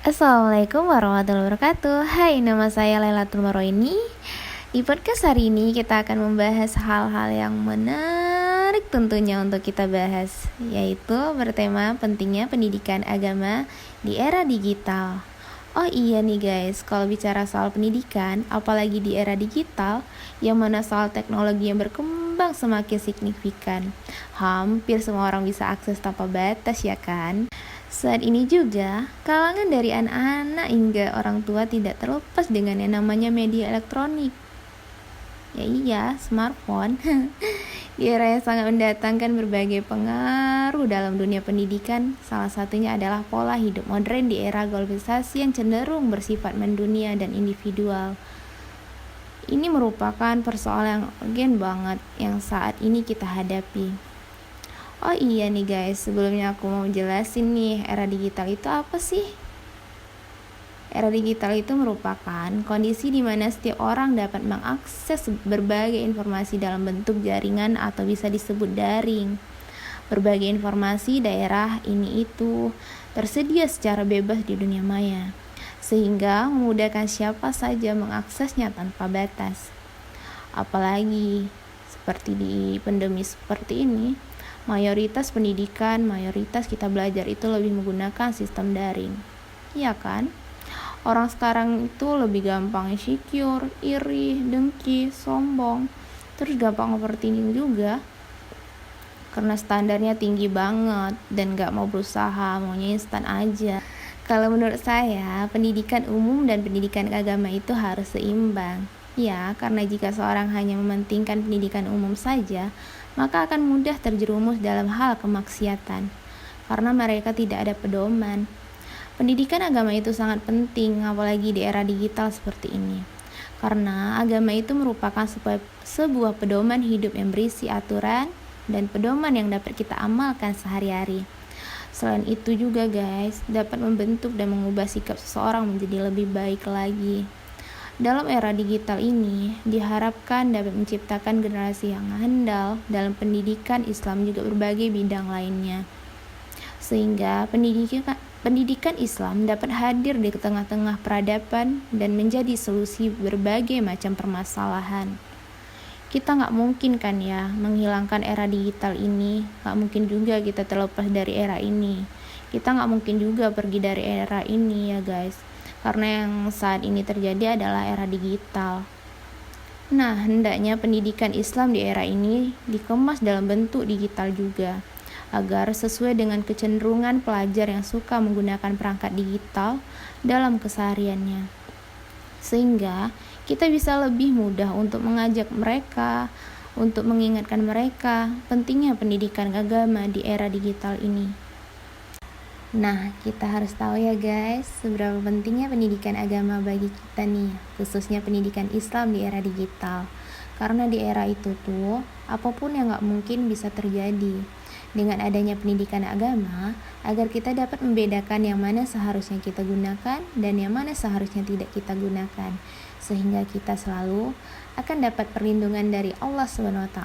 Assalamualaikum warahmatullahi wabarakatuh. Hai, nama saya Lailatul Maroini. Di podcast hari ini kita akan membahas hal-hal yang menarik tentunya untuk kita bahas, yaitu bertema pentingnya pendidikan agama di era digital. Oh iya nih guys, kalau bicara soal pendidikan, apalagi di era digital, yang mana soal teknologi yang berkembang semakin signifikan, hampir semua orang bisa akses tanpa batas ya kan? Saat ini juga, kalangan dari anak-anak hingga orang tua tidak terlepas dengan yang namanya media elektronik. Ya iya, smartphone. Di era yang sangat mendatangkan berbagai pengaruh dalam dunia pendidikan, salah satunya adalah pola hidup modern di era globalisasi yang cenderung bersifat mendunia dan individual. Ini merupakan persoalan yang urgen banget yang saat ini kita hadapi. Oh iya nih guys, sebelumnya aku mau jelasin nih, era digital itu apa sih? Era digital itu merupakan kondisi di mana setiap orang dapat mengakses berbagai informasi dalam bentuk jaringan atau bisa disebut daring. Berbagai informasi daerah ini itu tersedia secara bebas di dunia maya, sehingga memudahkan siapa saja mengaksesnya tanpa batas. Apalagi seperti di pandemi seperti ini, mayoritas kita belajar itu lebih menggunakan sistem daring. Iya kan? Orang sekarang itu lebih gampang insecure, iri, dengki, sombong, terus gampang overthinking juga. Karena standarnya tinggi banget dan gak mau berusaha, maunya instan aja. Kalau menurut saya, pendidikan umum dan pendidikan agama itu harus seimbang. Ya, karena jika seorang hanya mementingkan pendidikan umum saja, maka akan mudah terjerumus dalam hal kemaksiatan, karena mereka tidak ada pedoman. Pendidikan agama itu sangat penting, apalagi di era digital seperti ini, karena agama itu merupakan sebuah pedoman hidup yang berisi aturan dan pedoman yang dapat kita amalkan sehari-hari. Selain itu juga guys, dapat membentuk dan mengubah sikap seseorang menjadi lebih baik lagi. Dalam era digital ini, diharapkan dapat menciptakan generasi yang handal dalam pendidikan Islam juga berbagai bidang lainnya. Sehingga pendidikan Islam dapat hadir di tengah-tengah peradaban dan menjadi solusi berbagai macam permasalahan. Kita gak mungkin kan ya menghilangkan era digital ini, gak mungkin juga kita terlepas dari era ini. Kita gak mungkin juga pergi dari era ini ya guys, karena yang saat ini terjadi adalah era digital. Nah, hendaknya pendidikan Islam di era ini dikemas dalam bentuk digital juga, agar sesuai dengan kecenderungan pelajar yang suka menggunakan perangkat digital dalam kesehariannya. Sehingga kita bisa lebih mudah untuk mengajak mereka, untuk mengingatkan mereka pentingnya pendidikan agama di era digital ini. Nah, kita harus tahu ya guys, seberapa pentingnya pendidikan agama bagi kita nih, khususnya pendidikan Islam di era digital. Karena di era itu tuh, apapun yang gak mungkin bisa terjadi. Dengan adanya pendidikan agama, agar kita dapat membedakan yang mana seharusnya kita gunakan dan yang mana seharusnya tidak kita gunakan, sehingga kita selalu akan dapat perlindungan dari Allah SWT.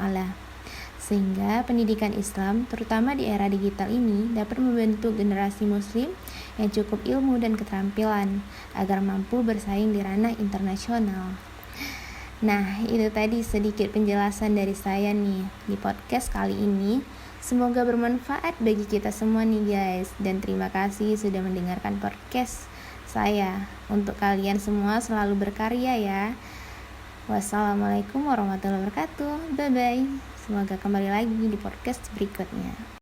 Sehingga pendidikan Islam, terutama di era digital ini, dapat membentuk generasi muslim yang cukup ilmu dan keterampilan agar mampu bersaing di ranah internasional. Nah, itu tadi sedikit penjelasan dari saya nih di podcast kali ini. Semoga bermanfaat bagi kita semua nih guys, dan terima kasih sudah mendengarkan podcast saya. Untuk kalian semua selalu berkarya ya. Wassalamualaikum warahmatullahi wabarakatuh. Bye bye. Semoga kembali lagi di podcast berikutnya.